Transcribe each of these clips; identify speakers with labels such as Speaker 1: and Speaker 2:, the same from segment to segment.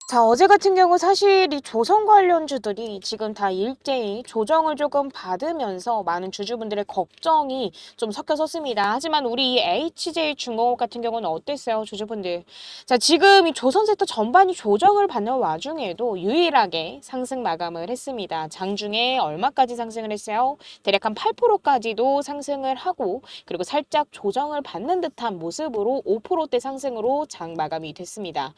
Speaker 1: 자, 어제 같은 경우 사실 이 조선 관련주들이 지금 다 일제히 조정을 조금 받으면서 많은 주주분들의 걱정이 좀 섞여 섰습니다. 하지만 우리 이 HJ중공업 같은 경우는 어땠어요, 주주분들? 자, 지금 이 조선 섹터 전반이 조정을 받는 와중에도 유일하게 상승 마감을 했습니다. 장중에 얼마까지 상승을 했어요? 대략 한 8%까지도 상승을 하고, 그리고 살짝 조정을 받는 듯한 모습으로 5%대 상승으로 장 마감이 됐습니다.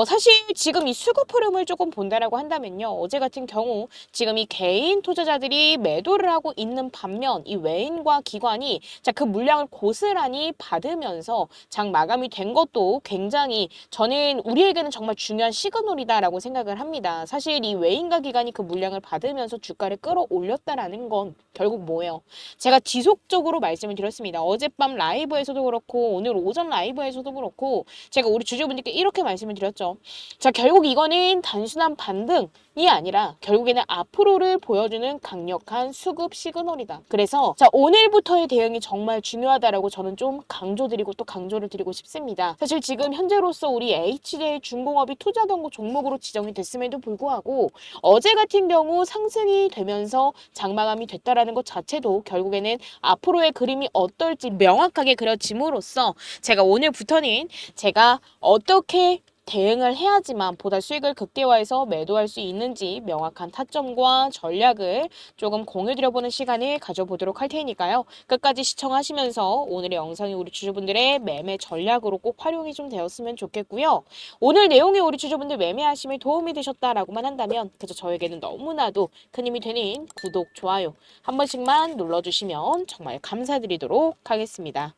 Speaker 1: 사실 지금 이 수급 흐름을 조금 본다라고 한다면요. 어제 같은 경우 지금 이 개인 투자자들이 매도를 하고 있는 반면 이 외인과 기관이 그 물량을 고스란히 받으면서 장 마감이 된 것도 굉장히 저는 우리에게는 정말 중요한 시그널이다라고 생각을 합니다. 사실 이 외인과 기관이 그 물량을 받으면서 주가를 끌어올렸다라는 건 결국 뭐예요? 제가 지속적으로 말씀을 드렸습니다. 어젯밤 라이브에서도 그렇고 오늘 오전 라이브에서도 그렇고 제가 우리 주주분들께 이렇게 말씀을 드렸죠. 자, 결국 이거는 단순한 반등이 아니라 결국에는 앞으로를 보여주는 강력한 수급 시그널이다. 그래서 자, 오늘부터의 대응이 정말 중요하다라고 저는 좀 강조드리고 또 강조를 드리고 싶습니다. 사실 지금 현재로서 우리 HJ중공업이 투자 경고 종목으로 지정이 됐음에도 불구하고 어제 같은 경우 상승이 되면서 장마감이 됐다라는 것 자체도 결국에는 앞으로의 그림이 어떨지 명확하게 그려짐으로써 제가 오늘부터는 제가 어떻게 대응을 해야지만 보다 수익을 극대화해서 매도할 수 있는지 명확한 타점과 전략을 조금 공유드려보는 시간을 가져보도록 할 테니까요. 끝까지 시청하시면서 오늘의 영상이 우리 주주분들의 매매 전략으로 꼭 활용이 좀 되었으면 좋겠고요. 오늘 내용이 우리 주주분들 매매하심에 도움이 되셨다라고만 한다면 그저 저에게는 너무나도 큰 힘이 되는 구독, 좋아요 한 번씩만 눌러주시면 정말 감사드리도록 하겠습니다.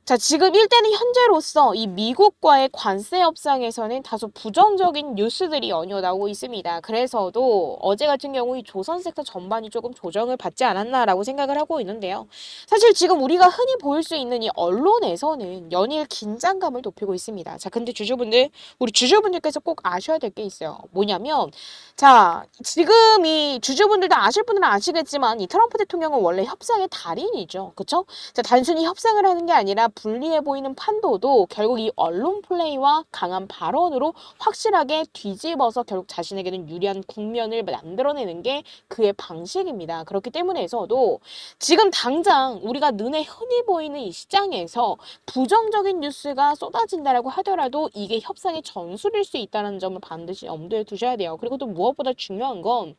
Speaker 1: 자, 지금 일단은 현재로서 이 미국과의 관세 협상에서는 다소 부정적인 뉴스들이 연이어 나오고 있습니다. 그래서도 어제 같은 경우 이 조선 섹터 전반이 조금 조정을 받지 않았나라고 생각을 하고 있는데요. 사실 지금 우리가 흔히 보일 수 있는 이 언론에서는 연일 긴장감을 높이고 있습니다. 자, 근데 우리 주주분들께서 꼭 아셔야 될 게 있어요. 뭐냐면, 자, 지금 이 주주분들도 아실 분들은 아시겠지만 이 트럼프 대통령은 원래 협상의 달인이죠. 그쵸? 자, 단순히 협상을 하는 게 아니라 불리해 보이는 판도도 결국 이 언론 플레이와 강한 발언으로 확실하게 뒤집어서 결국 자신에게는 유리한 국면을 만들어내는 게 그의 방식입니다. 그렇기 때문에서도 지금 당장 우리가 눈에 흔히 보이는 이 시장에서 부정적인 뉴스가 쏟아진다라고 하더라도 이게 협상의 전술일 수 있다는 점을 반드시 염두에 두셔야 돼요. 그리고 또 무엇보다 중요한 건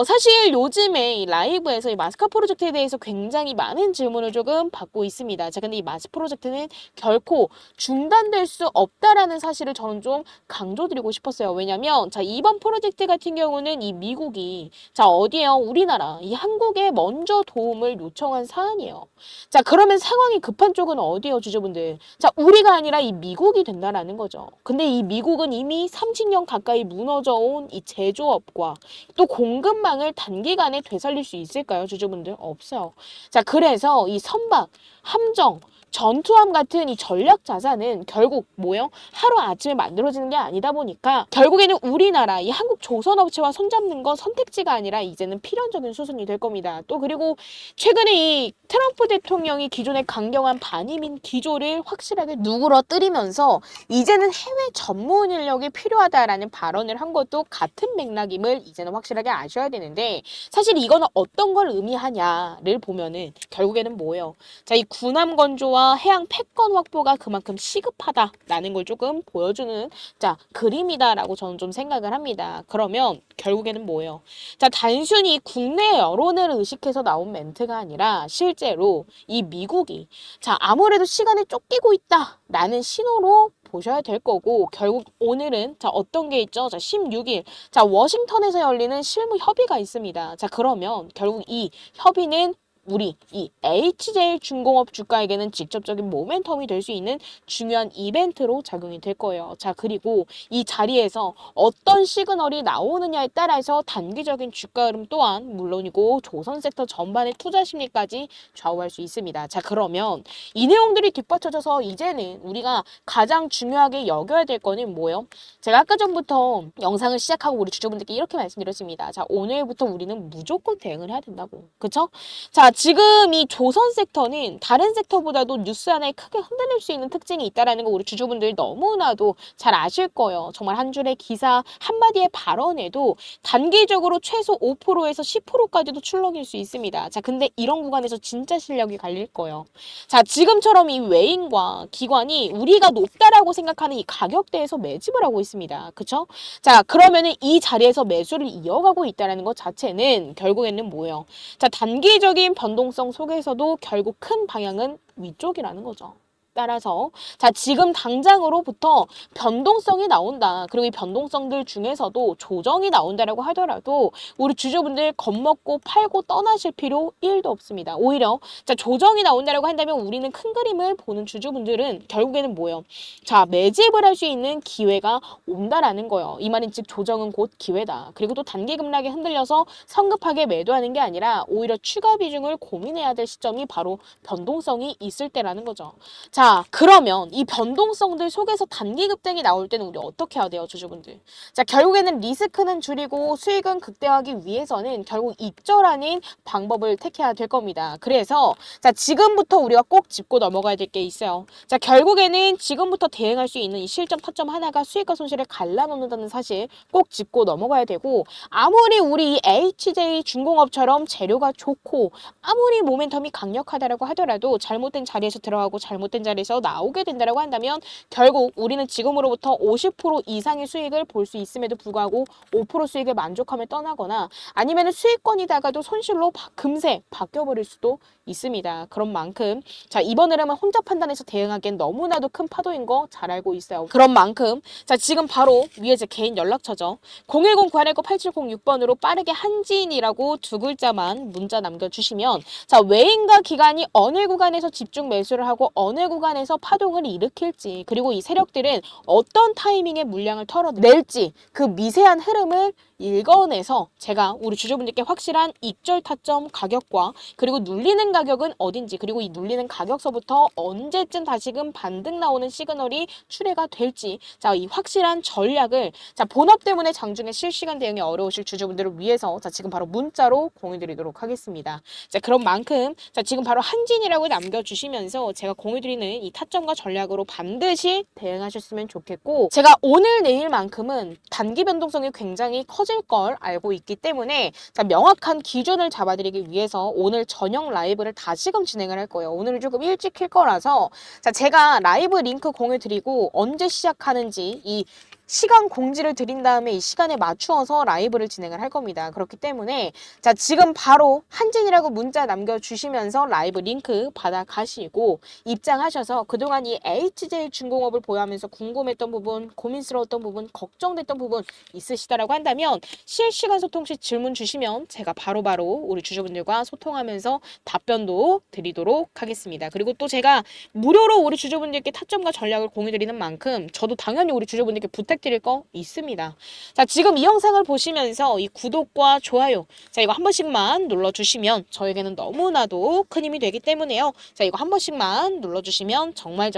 Speaker 1: 사실 요즘에 이 라이브에서 이 마스카 프로젝트에 대해서 굉장히 많은 질문을 조금 받고 있습니다. 자, 근데 이 마스 프로젝트는 결코 중단될 수 없다라는 사실을 저는 좀 강조드리고 싶었어요. 왜냐면, 자, 이번 프로젝트 같은 경우는 이 미국이, 자, 어디에요? 우리나라, 이 한국에 먼저 도움을 요청한 사안이에요. 자, 그러면 상황이 급한 쪽은 어디에요, 주주분들? 자, 우리가 아니라 이 미국이 된다라는 거죠. 근데 이 미국은 이미 30년 가까이 무너져 온 이 제조업과 또 공급망을 단기간에 되살릴 수 있을까요, 주주분들? 없어요. 자, 그래서 이 선박, 함정, 전투함 같은 이 전략 자산은 결국 뭐예요? 하루아침에 만들어지는 게 아니다 보니까 결국에는 우리나라 이 한국 조선업체와 손잡는 건 선택지가 아니라 이제는 필연적인 수순이 될 겁니다. 또 그리고 최근에 이 트럼프 대통령이 기존의 강경한 반이민 기조를 확실하게 누그러뜨리면서 이제는 해외 전문 인력이 필요하다라는 발언을 한 것도 같은 맥락임을 이제는 확실하게 아셔야 되는데 사실 이거는 어떤 걸 의미하냐를 보면은 결국에는 뭐예요? 자, 이 군함 건조와 해양 패권 확보가 그만큼 시급하다라는 걸 조금 보여주는 자, 그림이다라고 저는 좀 생각을 합니다. 그러면 결국에는 뭐예요? 자, 단순히 국내 여론을 의식해서 나온 멘트가 아니라 실제로 이 미국이 자, 아무래도 시간에 쫓기고 있다라는 신호로 보셔야 될 거고 결국 오늘은 자, 어떤 게 있죠? 자, 16일 자, 워싱턴에서 열리는 실무 협의가 있습니다. 자, 그러면 결국 이 협의는 우리 이 HJ중공업 주가에게는 직접적인 모멘텀이 될 수 있는 중요한 이벤트로 작용이 될 거예요. 자, 그리고 이 자리에서 어떤 시그널이 나오느냐에 따라서 단기적인 주가 흐름 또한 물론이고 조선 섹터 전반의 투자 심리까지 좌우할 수 있습니다. 자, 그러면 이 내용들이 뒷받쳐져서 이제는 우리가 가장 중요하게 여겨야 될 거는 뭐예요? 제가 아까 전부터 영상을 시작하고 우리 주주분들께 이렇게 말씀드렸습니다. 자, 오늘부터 우리는 무조건 대응을 해야 된다고. 그쵸? 자, 지금 이 조선 섹터는 다른 섹터보다도 뉴스 하나에 크게 흔들릴 수 있는 특징이 있다는 거 우리 주주분들 너무나도 잘 아실 거예요. 정말 한 줄의 기사, 한마디의 발언에도 단기적으로 최소 5%에서 10%까지도 출렁일 수 있습니다. 자, 근데 이런 구간에서 진짜 실력이 갈릴 거예요. 자, 지금처럼 이 외인과 기관이 우리가 높다라고 생각하는 이 가격대에서 매집을 하고 있습니다. 그쵸? 자, 그러면은 이 자리에서 매수를 이어가고 있다는 것 자체는 결국에는 뭐예요? 자, 단기적인 변동성 속에서도 결국 큰 방향은 위쪽이라는 거죠. 따라서 자, 지금 당장으로부터 변동성이 나온다. 그리고 이 변동성들 중에서도 조정이 나온다라고 하더라도 우리 주주분들 겁먹고 팔고 떠나실 필요 1도 없습니다. 오히려 자, 조정이 나온다라고 한다면 우리는 큰 그림을 보는 주주분들은 결국에는 뭐예요? 자, 매집을 할 수 있는 기회가 온다라는 거예요. 이 말은 즉 조정은 곧 기회다. 그리고 또 단기 급락에 흔들려서 성급하게 매도하는 게 아니라 오히려 추가 비중을 고민해야 될 시점이 바로 변동성이 있을 때라는 거죠. 자, 그러면 이 변동성들 속에서 단기 급등이 나올 때는 우리 어떻게 해야 돼요, 주주분들? 자, 결국에는 리스크는 줄이고 수익은 극대화하기 위해서는 결국 익절하는 방법을 택해야 될 겁니다. 그래서 자, 지금부터 우리가 꼭 짚고 넘어가야 될 게 있어요. 자, 결국에는 지금부터 대응할 수 있는 이 실점 타점 하나가 수익과 손실을 갈라놓는다는 사실 꼭 짚고 넘어가야 되고, 아무리 우리 이 HJ중공업처럼 재료가 좋고 아무리 모멘텀이 강력하다라고 하더라도 잘못된 자리에서 들어가고 잘못된 자리에서 나오게 된다라고 한다면 결국 우리는 지금으로부터 50% 이상의 수익을 볼 수 있음에도 불구하고 5% 수익에 만족하며 떠나거나 아니면 수익권이다가도 손실로 금세 바뀌어버릴 수도 있습니다. 그런 만큼 자, 이번 흐름은 혼자 판단해서 대응하기엔 너무나도 큰 파도인 거 잘 알고 있어요. 그런 만큼 자, 지금 바로 위에 제 개인 연락처죠. 010-989-8706번으로 빠르게 한지인이라고 두 글자만 문자 남겨주시면 자, 외인과 기관이 어느 구간에서 집중 매수를 하고 어느 구간에서 파동을 일으킬지, 그리고 이 세력들은 어떤 타이밍에 물량을 털어낼지 그 미세한 흐름을 읽어내서 제가 우리 주주분들께 확실한 익절 타점 가격과 그리고 눌리는 가격은 어딘지, 그리고 이 눌리는 가격서부터 언제쯤 다시금 반등 나오는 시그널이 출해가 될지, 자, 이 확실한 전략을 자, 본업 때문에 장중에 실시간 대응이 어려우실 주주분들을 위해서 자, 지금 바로 문자로 공유드리도록 하겠습니다. 자, 그런 만큼 자, 지금 바로 한진이라고 남겨주시면서 제가 공유드리는 이 타점과 전략으로 반드시 대응하셨으면 좋겠고, 제가 오늘 내일만큼은 단기 변동성이 굉장히 커질 걸 알고 있기 때문에 자, 명확한 기준을 잡아드리기 위해서 오늘 저녁 라이브를 다시금 진행을 할 거예요. 오늘은 조금 일찍 킬 거라서 자, 제가 라이브 링크 공유 드리고 언제 시작하는지 이 시간 공지를 드린 다음에 이 시간에 맞추어서 라이브를 진행을 할 겁니다. 그렇기 때문에 자, 지금 바로 한진이라고 문자 남겨주시면서 라이브 링크 받아가시고 입장하셔서 그동안 이 HJ중공업을 보유하면서 궁금했던 부분, 고민스러웠던 부분, 걱정됐던 부분 있으시다라고 한다면 실시간 소통 시 질문 주시면 제가 바로바로 우리 주주분들과 소통하면서 답변도 드리도록 하겠습니다. 그리고 또 제가 무료로 우리 주주분들께 타점과 전략을 공유드리는 만큼 저도 당연히 우리 주주분들께 부탁드릴 거 있습니다. 자, 지금 이 영상을 보시면서 이 구독과 좋아요 자, 이거 한 번씩만 눌러주시면 저에게는 너무나도 큰 힘이 되기 때문에요. 자, 이거 한 번씩만 눌러주시면 정말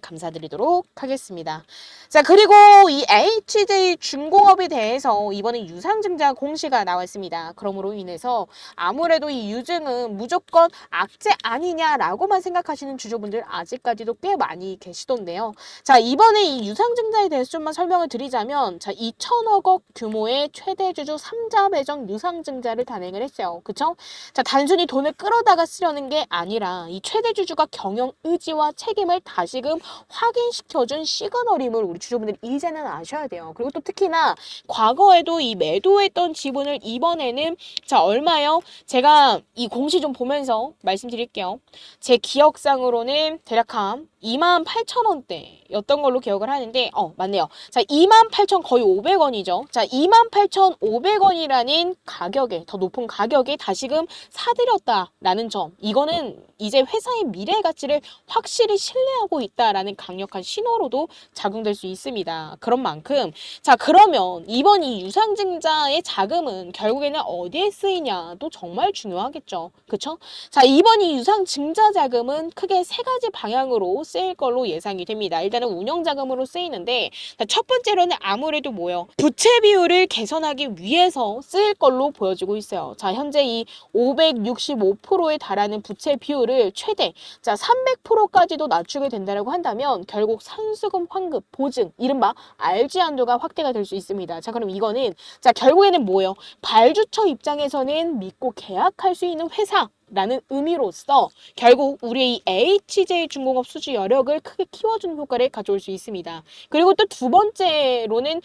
Speaker 1: 감사드리도록 하겠습니다. 자, 그리고 이 HJ중공업에 대해서 이번에 유상증자 공시가 나왔습니다. 그러므로 인해서 아무래도 이 유증은 무조건 악재 아니냐라고만 생각하시는 주주분들 아직까지도 꽤 많이 계시던데요. 자, 이번에 이 유상증자에 대해서 좀만 설명을 드리자면 자, 2천억 원 규모의 최대 주주 3자 배정 유상증자를 단행을 했어요. 그쵸? 자, 단순히 돈을 끌어다가 쓰려는 게 아니라 이 최대 주주가 경영 의지와 책임을 다시금 확인시켜준 시그널임을 우리 주주분들이 이제는 아셔야 돼요. 그리고 또 특히나 과거에도 이 매도했던 지분을 이번에는 자, 얼마요? 제가 이 공시 좀 보면서 말씀드릴게요. 제 기억상으로는 대략 한 28,000원대였던 걸로 기억을 하는데 맞네요. 자, 자, 28,000 거의 500원이죠. 자, 28,500원이라는 가격에, 더 높은 가격에 다시금 사들였다라는 점. 이거는 이제 회사의 미래 가치를 확실히 신뢰하고 있다라는 강력한 신호로도 작용될 수 있습니다. 그런 만큼 자, 그러면 이번 이 유상증자의 자금은 결국에는 어디에 쓰이냐도 정말 중요하겠죠. 그쵸? 자, 이번 이 유상증자 자금은 크게 세 가지 방향으로 쓰일 걸로 예상이 됩니다. 일단은 운영자금으로 쓰이는데 자, 첫 번째로는 아무래도 뭐요? 부채 비율을 개선하기 위해서 쓰일 걸로 보여지고 있어요. 자, 현재 이 565%에 달하는 부채 비율을 최대 자 300%까지도 낮추게 된다고 한다면 결국 산수금 환급 보증 이른바 RG 한도가 확대가 될 수 있습니다. 자, 그럼 이거는 자 결국에는 뭐예요? 발주처 입장에서는 믿고 계약할 수 있는 회사 라는 의미로서 결국 우리의 이 HJ중공업 수주 여력을 크게 키워주는 효과를 가져올 수 있습니다. 그리고 또 두 번째로는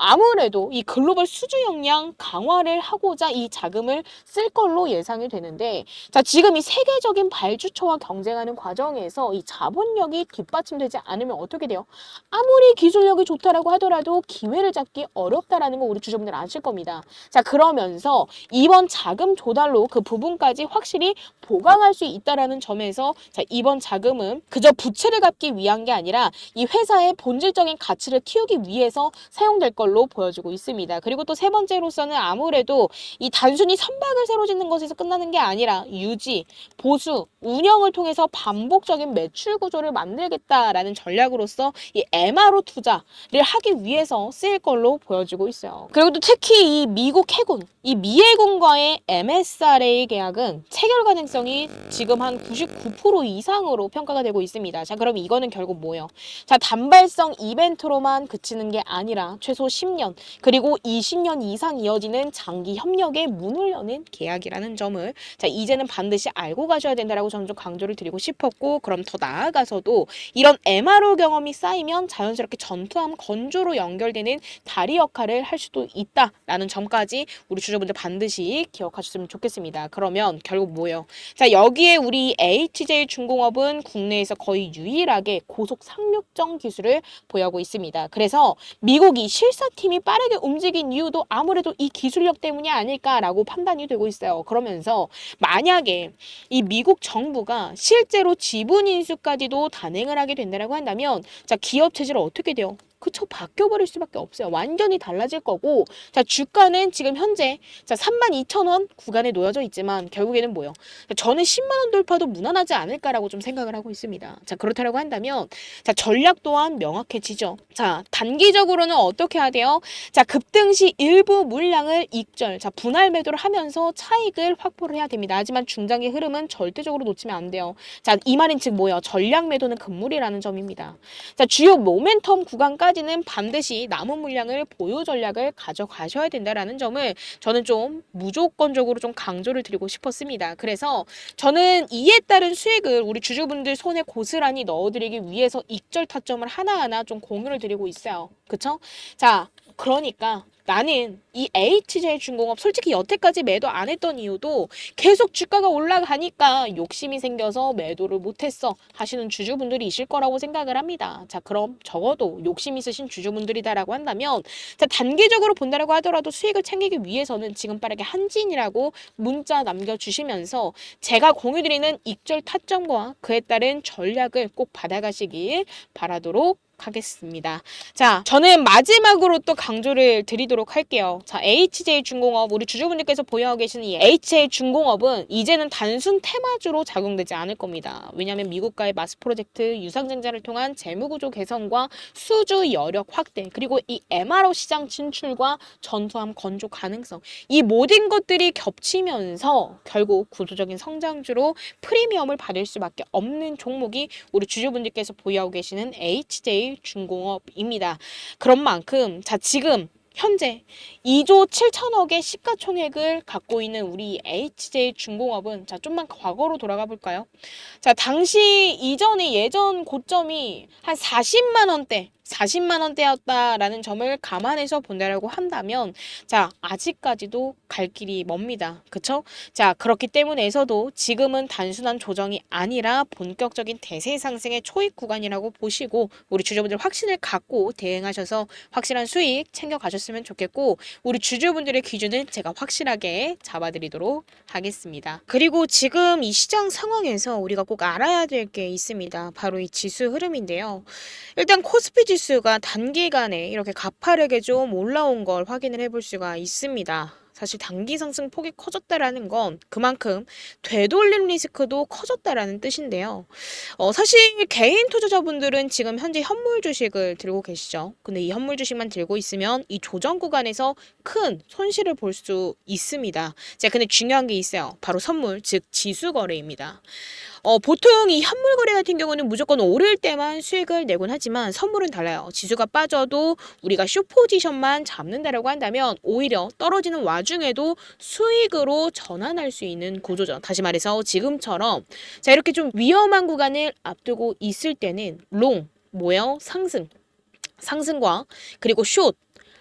Speaker 1: 아무래도 이 글로벌 수주 역량 강화를 하고자 이 자금을 쓸 걸로 예상이 되는데 자 지금 이 세계적인 발주처와 경쟁하는 과정에서 이 자본력이 뒷받침되지 않으면 어떻게 돼요? 아무리 기술력이 좋다라고 하더라도 기회를 잡기 어렵다라는 거 우리 주주분들 아실 겁니다. 자 그러면서 이번 자금 조달로 그 부분까지 확실히 보강할 수 있다라는 점에서 자, 이번 자금은 그저 부채를 갚기 위한 게 아니라 이 회사의 본질적인 가치를 키우기 위해서 사용될 걸로 보여지고 있습니다. 그리고 또 세 번째로서는 아무래도 이 단순히 선박을 새로 짓는 것에서 끝나는 게 아니라 유지, 보수, 운영을 통해서 반복적인 매출 구조를 만들겠다라는 전략으로서 이 MRO 투자를 하기 위해서 쓰일 걸로 보여지고 있어요. 그리고 또 특히 이 미국 해군, 이 미해군과의 MSRA 계약은 체결 가능성이 지금 한 99% 이상으로 평가가 되고 있습니다. 자, 그럼 이거는 결국 뭐예요? 자, 단발성 이벤트로만 그치는 게 아니라 최소 10년 그리고 20년 이상 이어지는 장기 협력의 문을 여는 계약이라는 점을 자, 이제는 반드시 알고 가셔야 된다라고 저는 좀 강조를 드리고 싶었고 그럼 더 나아가서도 이런 MRO 경험이 쌓이면 자연스럽게 전투함 건조로 연결되는 다리 역할을 할 수도 있다라는 점까지 우리 주주분들 반드시 기억하셨으면 좋겠습니다. 그러면 결국 뭐예요? 자, 여기에 우리 HJ중공업은 국내에서 거의 유일하게 고속 상륙정 기술을 보유하고 있습니다. 그래서 미국이 실사팀이 빠르게 움직인 이유도 아무래도 이 기술력 때문이 아닐까라고 판단이 되고 있어요. 그러면서 만약에 이 미국 정부가 실제로 지분 인수까지도 단행을 하게 된다고 한다면 자, 기업 체질은 어떻게 돼요? 그쵸, 바뀌어버릴 수밖에 없어요. 완전히 달라질 거고 자 주가는 지금 현재 자 32,000원 구간에 놓여져 있지만 결국에는 뭐예요? 저는 10만 원 돌파도 무난하지 않을까라고 좀 생각을 하고 있습니다. 자 그렇다고 한다면 자 전략 또한 명확해지죠. 자 단기적으로는 어떻게 해야 돼요? 자 급등 시 일부 물량을 익절 자 분할 매도를 하면서 차익을 확보를 해야 됩니다. 하지만 중장기 흐름은 절대적으로 놓치면 안 돼요. 자 이 말인 즉 뭐예요? 전략 매도는 금물이라는 점입니다. 자 주요 모멘텀 구간까지는 반드시 남은 물량을 보유 전략을 가져가셔야 된다라는 점을 저는 좀 무조건적으로 좀 강조를 드리고 싶었습니다. 그래서 저는 이에 따른 수익을 우리 주주분들 손에 고스란히 넣어드리기 위해서 익절 타점을 하나하나 좀 공유를 드리고 있어요. 그쵸? 자, 그러니까 나는 이 HJ중공업 솔직히 여태까지 매도 안 했던 이유도 계속 주가가 올라가니까 욕심이 생겨서 매도를 못했어 하시는 주주분들이 있을 거라고 생각을 합니다. 자 그럼 적어도 욕심 있으신 주주분들이다라고 한다면 자 단기적으로 본다라고 하더라도 수익을 챙기기 위해서는 지금 빠르게 한진이라고 문자 남겨주시면서 제가 공유드리는 익절 타점과 그에 따른 전략을 꼭 받아가시길 바라도록 하겠습니다. 자, 저는 마지막으로 또 강조를 드리도록 할게요. 자, HJ중공업 우리 주주분들께서 보유하고 계시는 이 HJ중공업은 이제는 단순 테마주로 작용되지 않을 겁니다. 왜냐하면 미국과의 마스 프로젝트 유상증자를 통한 재무구조 개선과 수주 여력 확대 그리고 이 MRO 시장 진출과 전투함 건조 가능성 이 모든 것들이 겹치면서 결국 구조적인 성장주로 프리미엄을 받을 수밖에 없는 종목이 우리 주주분들께서 보유하고 계시는 HJ중공업입니다. 그런 만큼 자 지금 현재 2조 7천억의 시가총액을 갖고 있는 우리 HJ중공업은 자 좀만 과거로 돌아가 볼까요? 자 당시 이전에 예전 고점이 한 40만 원대 40만 원대였다라는 점을 감안해서 본다라고 한다면 자, 아직까지도 갈 길이 멉니다. 그쵸? 자, 그렇기 때문에서도 지금은 단순한 조정이 아니라 본격적인 대세 상승의 초입 구간이라고 보시고 우리 주주분들 확신을 갖고 대응하셔서 확실한 수익 챙겨가셨으면 좋겠고 우리 주주분들의 기준은 제가 확실하게 잡아드리도록 하겠습니다. 그리고 지금 이 시장 상황에서 우리가 꼭 알아야 될 게 있습니다. 바로 이 지수 흐름인데요. 일단 코스피 지수가 단기간에 이렇게 가파르게 좀 올라온 걸 확인을 해볼 수가 있습니다. 사실 단기 상승 폭이 커졌다라는 건 그만큼 되돌림 리스크도 커졌다라는 뜻인데요. 사실 개인 투자자분들은 지금 현재 현물 주식을 들고 계시죠. 근데 이 현물 주식만 들고 있으면 이 조정 구간에서 큰 손실을 볼 수 있습니다. 자, 근데 중요한 게 있어요. 바로 선물, 즉 지수 거래입니다. 보통 이 현물 거래 같은 경우는 무조건 오를 때만 수익을 내곤 하지만 선물은 달라요. 지수가 빠져도 우리가 숏 포지션만 잡는다라고 한다면 오히려 떨어지는 와중에도 수익으로 전환할 수 있는 구조죠. 다시 말해서 지금처럼 자, 이렇게 좀 위험한 구간을 앞두고 있을 때는 롱, 뭐예요? 상승과 그리고 숏,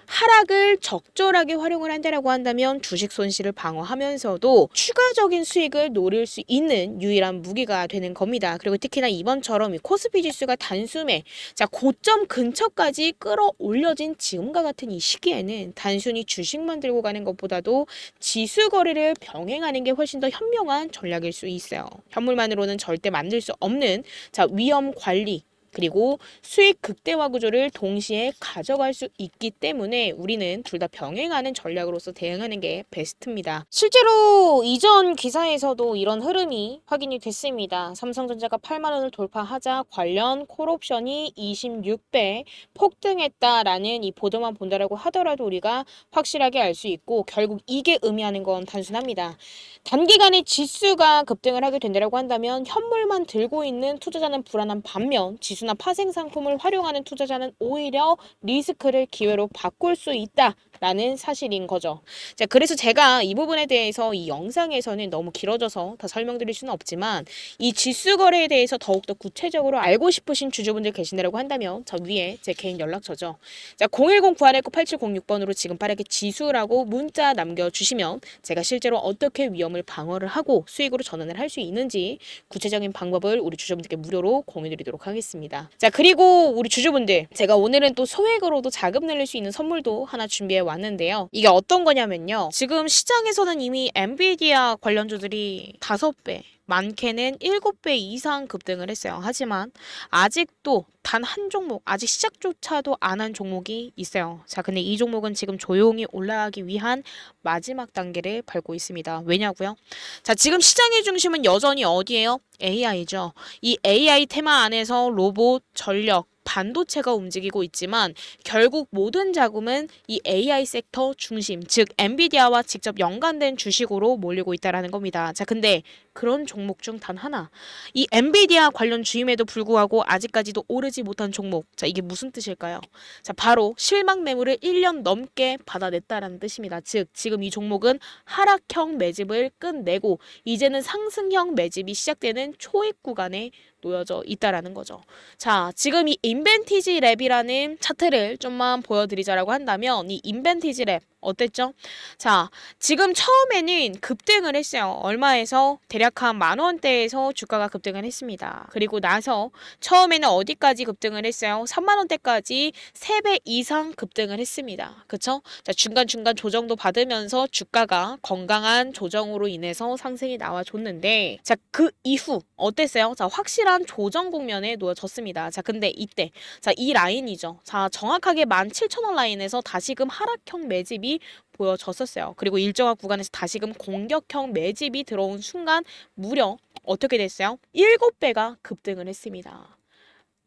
Speaker 1: 하락을 적절하게 활용을 한다라고 한다면 주식 손실을 방어하면서도 추가적인 수익을 노릴 수 있는 유일한 무기가 되는 겁니다. 그리고 특히나 이번처럼 이 코스피 지수가 단숨에 자 고점 근처까지 끌어올려진 지금과 같은 이 시기에는 단순히 주식만 들고 가는 것보다도 지수 거래를 병행하는 게 훨씬 더 현명한 전략일 수 있어요. 현물만으로는 절대 만들 수 없는 자 위험 관리 그리고 수익 극대화 구조를 동시에 가져갈 수 있기 때문에 우리는 둘 다 병행하는 전략으로서 대응하는 게 베스트입니다. 실제로 이전 기사에서도 이런 흐름이 확인이 됐습니다. 삼성전자가 8만 원을 돌파하자 관련 콜옵션이 26배 폭등했다라는 이 보도만 본다라고 하더라도 우리가 확실하게 알 수 있고 결국 이게 의미하는 건 단순합니다. 단기간에 지수가 급등을 하게 된다라고 한다면 현물만 들고 있는 투자자는 불안한 반면 지수나 파생 상품을 활용하는 투자자는 오히려 리스크를 기회로 바꿀 수 있다라는 사실인 거죠. 자, 그래서 제가 이 부분에 대해서 이 영상에서는 너무 길어져서 다 설명드릴 수는 없지만 이 지수 거래에 대해서 더욱더 구체적으로 알고 싶으신 주주분들 계신다고 한다면 저 위에 제 개인 연락처죠. 자, 010-919-8706번으로 지금 빠르게 지수라고 문자 남겨주시면 제가 실제로 어떻게 위험을 방어를 하고 수익으로 전환을 할 수 있는지 구체적인 방법을 우리 주주분들께 무료로 공유드리도록 하겠습니다. 자, 그리고 우리 주주분들 제가 오늘은 또 소액으로도 자금 늘릴 수 있는 선물도 하나 준비해 왔는데요. 이게 어떤 거냐면요. 지금 시장에서는 이미 엔비디아 관련주들이 5배 많게는 7배 이상 급등을 했어요. 하지만 아직도 단 한 종목, 아직 시작조차도 안 한 종목이 있어요. 자, 근데 이 종목은 지금 조용히 올라가기 위한 마지막 단계를 밟고 있습니다. 왜냐고요? 자, 지금 시장의 중심은 여전히 어디예요? AI죠. 이 AI 테마 안에서 로봇, 전력, 반도체가 움직이고 있지만 결국 모든 자금은 이 AI 섹터 중심, 즉 엔비디아와 직접 연관된 주식으로 몰리고 있다라는 겁니다. 자, 근데 그런 종목 중 단 하나, 이 엔비디아 관련 주임에도 불구하고 아직까지도 오르지 못한 종목. 자, 이게 무슨 뜻일까요? 자, 바로 실망 매물을 1년 넘게 받아냈다라는 뜻입니다. 즉, 지금 이 종목은 하락형 매집을 끝내고 이제는 상승형 매집이 시작되는 초입 구간에 놓여져 있다라는 거죠. 자, 지금 이 인벤티지 랩이라는 차트를 좀만 보여드리자라고 한다면 이 인벤티지 랩 어땠죠? 자, 지금 처음에는 급등을 했어요. 얼마에서? 대략 한 10,000원대에서 주가가 급등을 했습니다. 그리고 나서 처음에는 어디까지 급등을 했어요? 30,000원대까지 3배 이상 급등을 했습니다. 그쵸? 자, 중간중간 조정도 받으면서 주가가 건강한 조정으로 인해서 상승이 나와줬는데 자, 그 이후 어땠어요? 자, 확실한 조정 국면에 놓여졌습니다. 자, 근데 이때 자, 이 라인이죠. 자, 정확하게 17,000원 라인에서 다시금 하락형 매집이 보여졌었어요. 그리고 일정한 구간에서 다시금 공격형 매집이 들어온 순간 무려 어떻게 됐어요? 7배가 급등을 했습니다.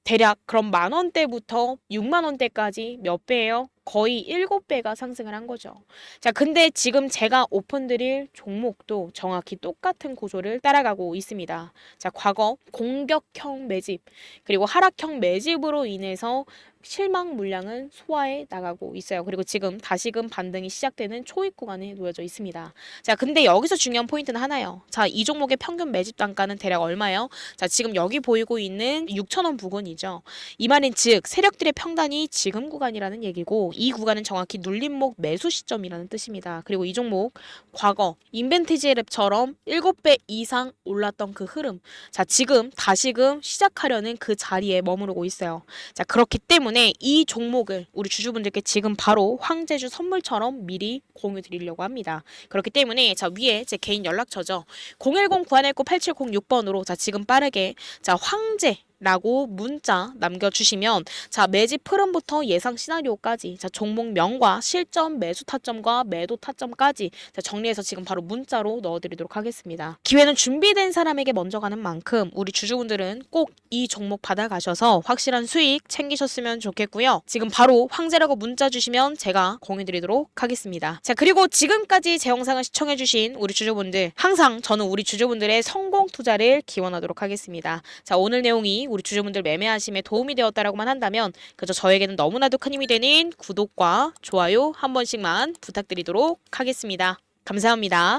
Speaker 1: 대략 그럼 10,000원대부터 60,000원대까지 몇 배예요? 거의 7배가 상승을 한 거죠. 자, 근데 지금 제가 오픈드릴 종목도 정확히 똑같은 구조를 따라가고 있습니다. 자, 과거 공격형 매집, 그리고 하락형 매집으로 인해서 실망 물량은 소화해 나가고 있어요. 그리고 지금 다시금 반등이 시작되는 초입 구간에 놓여져 있습니다. 자, 근데 여기서 중요한 포인트는 하나요. 자, 이 종목의 평균 매집 단가는 대략 얼마예요? 자, 지금 여기 보이고 있는 6,000원 부근이죠. 이 말은 즉 세력들의 평단이 지금 구간이라는 얘기고, 이 구간은 정확히 눌림목 매수 시점이라는 뜻입니다. 그리고 이 종목 과거 인벤티지 랩처럼 7배 이상 올랐던 그 흐름, 자, 지금 다시금 시작하려는 그 자리에 머무르고 있어요. 자, 그렇기 때문에 이 종목을 우리 주주분들께 지금 바로 황제주 선물처럼 미리 공유 드리려고 합니다. 그렇기 때문에 자, 위에 제 개인 연락처죠. 010-9219-8706번으로 자, 지금 빠르게 자, 황제 라고 문자 남겨주시면 자, 매집 흐름부터 예상 시나리오까지 자, 종목명과 실점, 매수 타점과 매도 타점까지 자, 정리해서 지금 바로 문자로 넣어드리도록 하겠습니다. 기회는 준비된 사람에게 먼저 가는 만큼 우리 주주분들은 꼭 이 종목 받아가셔서 확실한 수익 챙기셨으면 좋겠고요. 지금 바로 황제라고 문자 주시면 제가 공유드리도록 하겠습니다. 자, 그리고 지금까지 제 영상을 시청해주신 우리 주주분들, 항상 저는 우리 주주분들의 성공 투자를 기원하도록 하겠습니다. 자, 오늘 내용이 우리 주주분들 매매하심에 도움이 되었다라고만 한다면 그저 저에게는 너무나도 큰 힘이 되는 구독과 좋아요 한 번씩만 부탁드리도록 하겠습니다. 감사합니다.